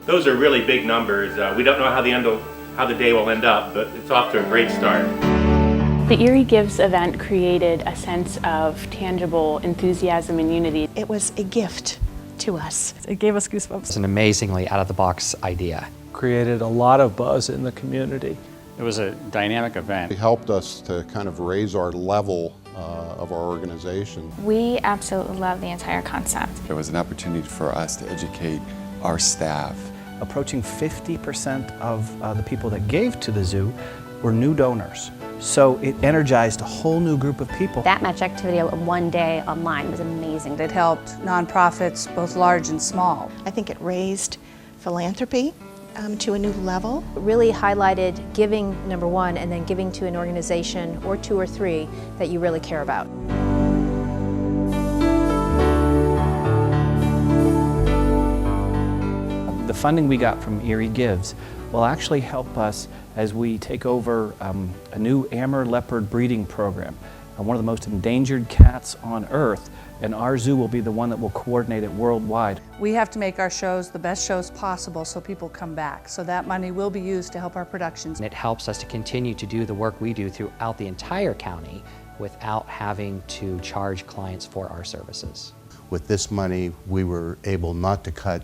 Those are really big numbers. We don't know how the day will end up, but it's off to a great start. The Erie Gives event created a sense of tangible enthusiasm and unity. It was a gift to us. It gave us goosebumps. It's an amazingly out-of-the-box idea. Created a lot of buzz in the community. It was a dynamic event. It helped us to kind of raise our level of our organization. We absolutely love the entire concept. It was an opportunity for us to educate our staff. Approaching 50% of the people that gave to the zoo were new donors. So it energized a whole new group of people. That much activity one day online was amazing. It helped nonprofits, both large and small. I think it raised philanthropy to a new level. It really highlighted giving, number one, and then giving to an organization or two or three that you really care about. The funding we got from Erie Gives will actually help us as we take over a new Amur leopard breeding program. One of the most endangered cats on Earth, and our zoo will be the one that will coordinate it worldwide. We have to make our shows the best shows possible so people come back. So that money will be used to help our productions. And it helps us to continue to do the work we do throughout the entire county without having to charge clients for our services. With this money, we were able not to cut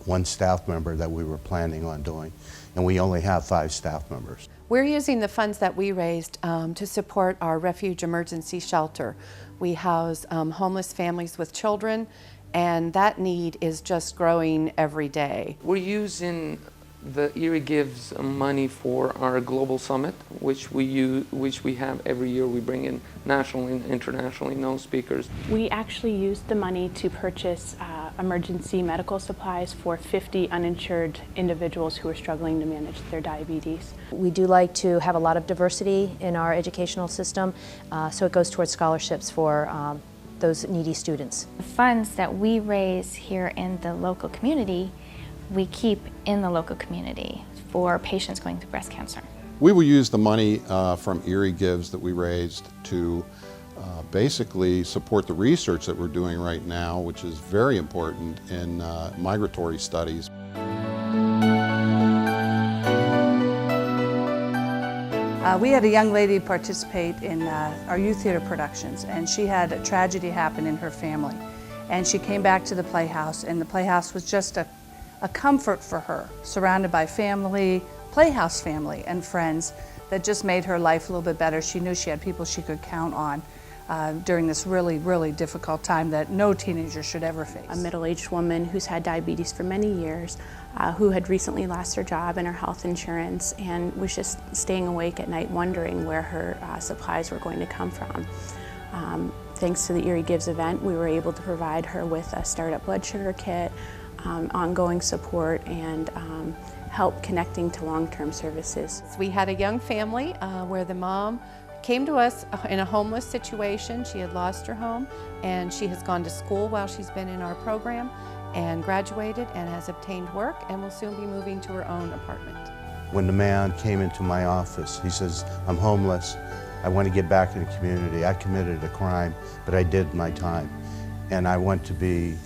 one staff member that we were planning on doing, and we only have 5 staff members. We're using the funds that we raised to support our refuge emergency shelter. We house homeless families with children, and that need is just growing every day. We're using the Erie Gives money for our global summit, which we have every year. We bring in nationally and internationally known speakers. We actually used the money to purchase emergency medical supplies for 50 uninsured individuals who are struggling to manage their diabetes. We do like to have a lot of diversity in our educational system, so it goes towards scholarships for those needy students. The funds that we raise here in the local community, we keep in the local community for patients going through breast cancer. We will use the money from Erie Gives that we raised to basically support the research that we're doing right now, which is very important in migratory studies. We had a young lady participate in our youth theater productions, and she had a tragedy happen in her family. And she came back to the Playhouse, and the Playhouse was just a comfort for her, surrounded by family, Playhouse family and friends that just made her life a little bit better. She knew she had people she could count on during this really, really difficult time that no teenager should ever face. A middle-aged woman who's had diabetes for many years, who had recently lost her job and her health insurance and was just staying awake at night wondering where her supplies were going to come from. Thanks to the Erie Gives event, we were able to provide her with a startup blood sugar kit, ongoing support, and help connecting to long-term services. We had a young family where the mom came to us in a homeless situation. She had lost her home, and she has gone to school while she's been in our program and graduated and has obtained work and will soon be moving to her own apartment. When the man came into my office, he says, "I'm homeless. I want to get back in the community. I committed a crime, but I did my time, and I want to be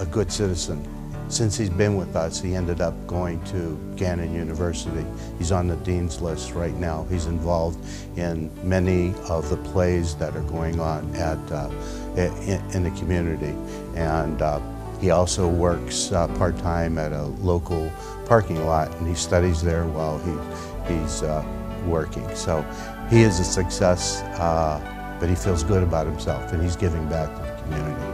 a good citizen." Since he's been with us, he ended up going to Gannon University. He's on the dean's list right now. He's involved in many of the plays that are going on in the community. And he also works part-time at a local parking lot, and he studies there while he's working. So he is a success, but he feels good about himself, and he's giving back to the community.